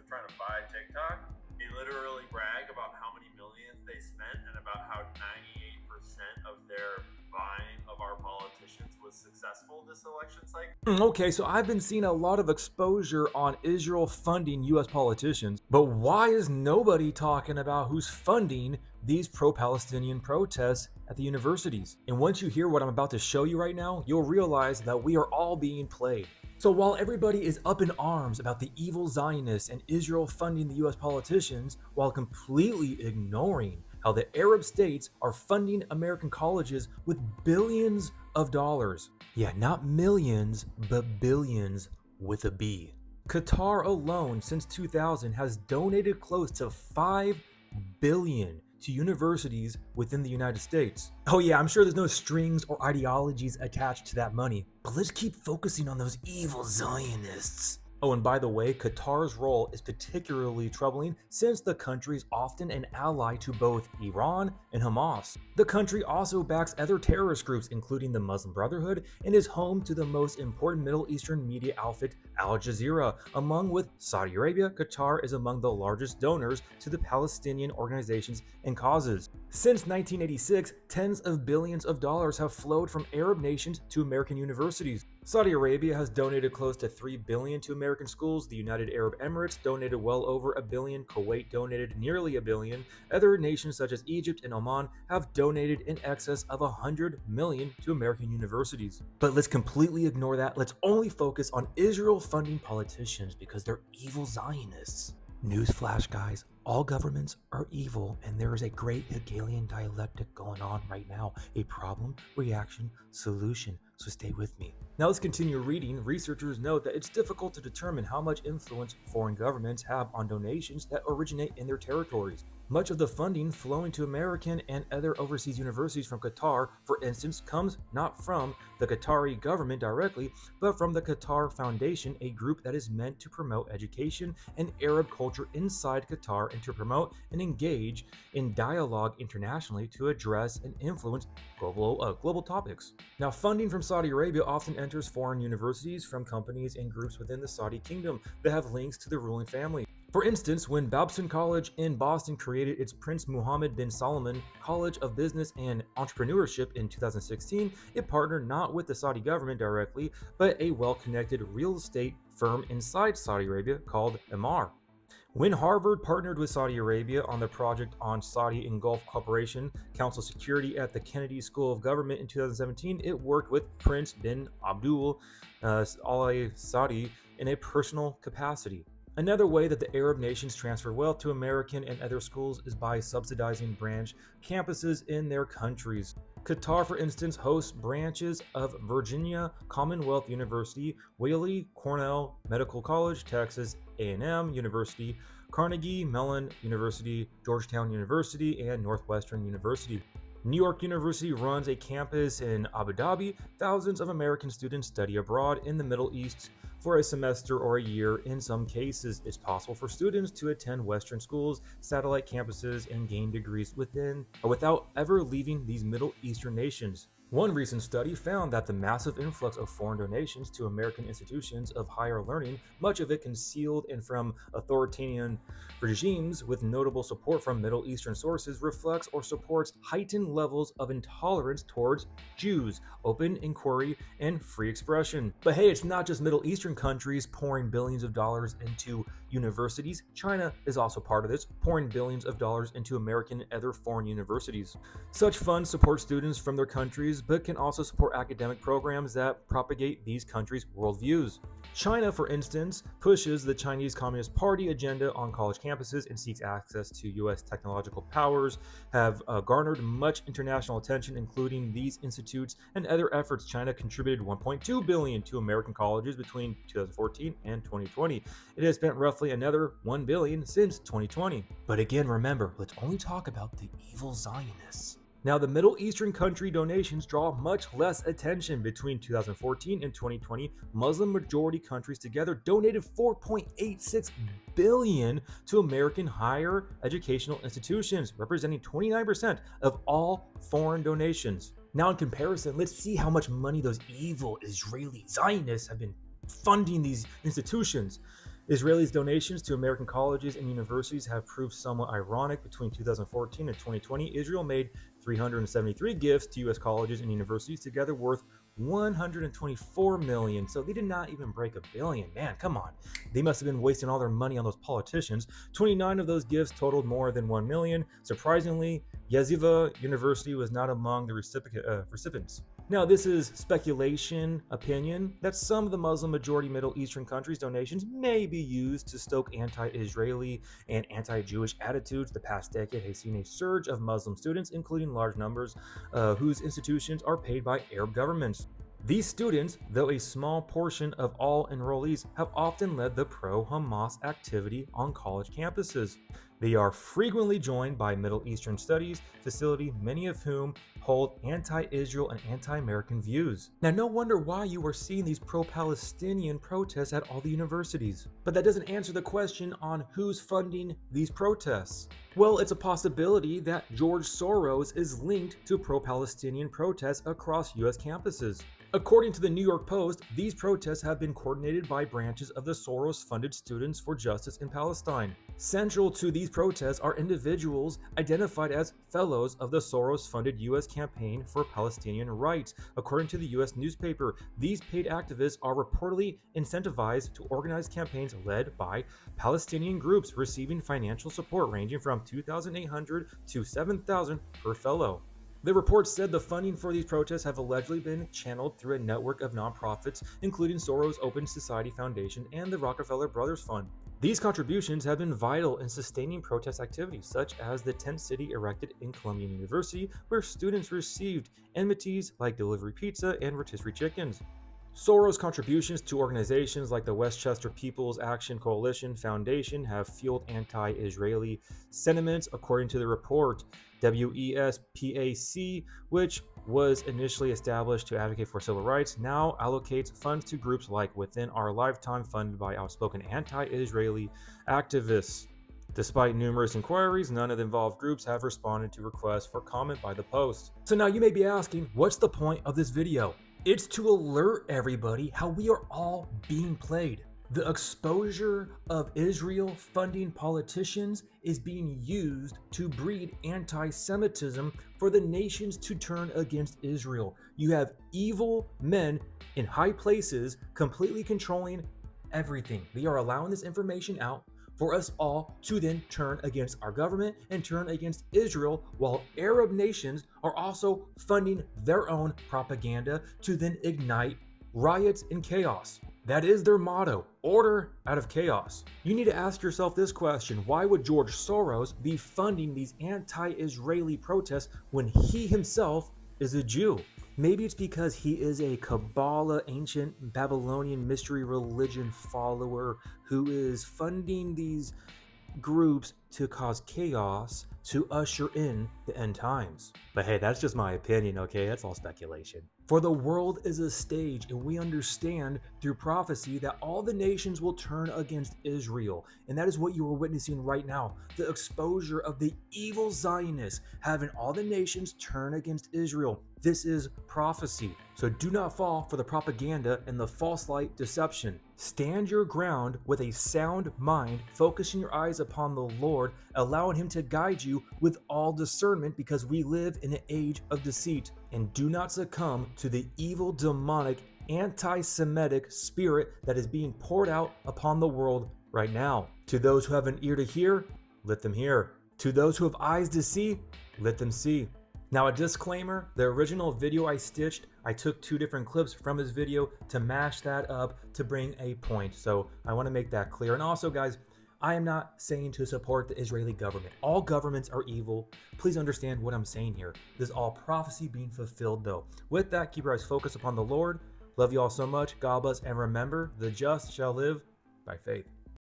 trying to buy TikTok, they literally brag about how many millions they spent and about how 98% of their buying of our politicians was successful this election cycle. Okay, so I've been seeing a lot of exposure on Israel funding US politicians, but why is nobody talking about who's funding these pro-Palestinian protests at the universities? And once you hear what I'm about to show you right now, you'll realize that we are all being played. So while everybody is up in arms about the evil Zionists and Israel funding the US politicians, while completely ignoring how the Arab states are funding American colleges with billions of dollars. Yeah, not millions, but billions with a B. Qatar alone since 2000 has donated close to $5 billion to universities within the United States. Oh yeah, I'm sure there's no strings or ideologies attached to that money, but let's keep focusing on those evil Zionists. Oh, and by the way, Qatar's role is particularly troubling since the country is often an ally to both Iran and Hamas. The country also backs other terrorist groups, including the Muslim Brotherhood, and is home to the most important Middle Eastern media outfit, Al Jazeera. Along with Saudi Arabia, Qatar is among the largest donors to the Palestinian organizations and causes. Since 1986, tens of billions of dollars have flowed from Arab nations to American universities. Saudi Arabia has donated close to $3 billion to American schools. The United Arab Emirates donated well over $1 billion. Kuwait donated nearly $1 billion. Other nations such as Egypt and Oman have donated in excess of $100 million to American universities. But let's completely ignore that. Let's only focus on Israel funding politicians because they're evil Zionists. Newsflash, guys. All governments are evil, and there is a great Hegelian dialectic going on right now. A problem, reaction, solution. So stay with me. Now let's continue reading. Researchers note that it's difficult to determine how much influence foreign governments have on donations that originate in their territories. Much of the funding flowing to American and other overseas universities from Qatar, for instance, comes not from the Qatari government directly, but from the Qatar Foundation, a group that is meant to promote education and Arab culture inside Qatar and to promote and engage in dialogue internationally to address and influence global topics. Now, funding from Saudi Arabia often enters foreign universities from companies and groups within the Saudi kingdom that have links to the ruling family. For instance, when Babson College in Boston created its Prince Mohammed bin Salman College of Business and Entrepreneurship in 2016, it partnered not with the Saudi government directly, but a well-connected real estate firm inside Saudi Arabia called Emaar. When Harvard partnered with Saudi Arabia on the project on Saudi and Gulf Cooperation Council Security at the Kennedy School of Government in 2017, it worked with Prince bin Abdul Al Saudi in a personal capacity. Another way that the Arab nations transfer wealth to American and other schools is by subsidizing branch campuses in their countries. Qatar, for instance, hosts branches of Virginia Commonwealth University, Wiley, Cornell Medical College, Texas A&M University, Carnegie Mellon University, Georgetown University, and Northwestern University. New York University runs a campus in Abu Dhabi. Thousands of American students study abroad in the Middle East for a semester or a year. In some cases, it's possible for students to attend Western schools, satellite campuses, and gain degrees without ever leaving these Middle Eastern nations. One recent study found that the massive influx of foreign donations to American institutions of higher learning, much of it concealed and from authoritarian regimes with notable support from Middle Eastern sources, reflects or supports heightened levels of intolerance towards Jews, open inquiry, and free expression. But hey, it's not just Middle Eastern countries pouring billions of dollars into universities. China is also part of this, pouring billions of dollars into American and other foreign universities. Such funds support students from their countries, but can also support academic programs that propagate these countries' worldviews. China, for instance, pushes the Chinese Communist Party agenda on college campuses and seeks access to U.S. technological powers, have garnered much international attention, including these institutes and other efforts. China contributed $1.2 billion to American colleges between 2014 and 2020. It has spent roughly another $1 billion since 2020. But again, remember, let's only talk about the evil Zionists. Now, the Middle Eastern country donations draw much less attention. Between 2014 and 2020, Muslim majority countries together donated $4.86 billion to American higher educational institutions, representing 29% of all foreign donations. Now, in comparison, let's see how much money those evil Israeli Zionists have been funding these institutions. Israelis' donations to American colleges and universities have proved somewhat ironic. Between 2014 and 2020, Israel made 373 gifts to U.S. colleges and universities, together worth $124 million. So they did not even break $1 billion. Man, come on. They must have been wasting all their money on those politicians. 29 of those gifts totaled more than $1 million. Surprisingly, Yeziva University was not among the recipients. Now, this is speculation, opinion, that some of the Muslim majority Middle Eastern countries' donations may be used to stoke anti-Israeli and anti-Jewish attitudes. The past decade has seen a surge of Muslim students, including large numbers whose institutions are paid by Arab governments. These students, though a small portion of all enrollees, have often led the pro-Hamas activity on college campuses. They are frequently joined by Middle Eastern Studies faculty, many of whom hold anti-Israel and anti-American views. Now, no wonder why you are seeing these pro-Palestinian protests at all the universities. But that doesn't answer the question on who's funding these protests. Well, it's a possibility that George Soros is linked to pro-Palestinian protests across U.S. campuses. According to the New York Post, these protests have been coordinated by branches of the Soros-funded Students for Justice in Palestine. Central to these protests are individuals identified as fellows of the Soros-funded U.S. Campaign for Palestinian Rights. According to the U.S. newspaper, these paid activists are reportedly incentivized to organize campaigns led by Palestinian groups, receiving financial support ranging from $2,800 to $7,000 per fellow. The report said the funding for these protests have allegedly been channeled through a network of nonprofits, including Soros Open Society Foundation and the Rockefeller Brothers Fund. These contributions have been vital in sustaining protest activities, such as the tent city erected in Columbia University, where students received enmities like delivery pizza and rotisserie chickens. Soros' contributions to organizations like the Westchester People's Action Coalition Foundation have fueled anti-Israeli sentiments, according to the report. WESPAC, which was initially established to advocate for civil rights, now allocates funds to groups like Within Our Lifetime, funded by outspoken anti-Israeli activists. Despite numerous inquiries, none of the involved groups have responded to requests for comment by the Post. So now you may be asking, what's the point of this video? It's to alert everybody how we are all being played. The exposure of Israel funding politicians is being used to breed anti-Semitism for the nations to turn against Israel. You have evil men in high places completely controlling everything. They are allowing this information out for us all to then turn against our government and turn against Israel, while Arab nations are also funding their own propaganda to then ignite riots and chaos. That is their motto, order out of chaos. You need to ask yourself this question: why would George Soros be funding these anti-Israeli protests when he himself is a Jew? Maybe it's because he is a Kabbalah, ancient Babylonian mystery religion follower who is funding these groups to cause chaos to usher in the end times. But hey, that's just my opinion, okay? That's all speculation. For the world is a stage, and we understand through prophecy that all the nations will turn against Israel. And that is what you are witnessing right now. The exposure of the evil Zionists having all the nations turn against Israel. This is prophecy. So do not fall for the propaganda and the false light deception. Stand your ground with a sound mind, focusing your eyes upon the Lord, allowing Him to guide you with all discernment, because we live in an age of deceit. And do not succumb to the evil, demonic, anti-Semitic spirit that is being poured out upon the world right now. To those who have an ear to hear, let them hear. To those who have eyes to see, let them see. Now, a disclaimer, the original video I stitched, I took 2 different clips from his video to mash that up to bring a point. So I want to make that clear. And also, guys, I am not saying to support the Israeli government. All governments are evil. Please understand what I'm saying here. This is all prophecy being fulfilled, though. With that, keep your eyes focused upon the Lord. Love you all so much. God bless, and remember, the just shall live by faith.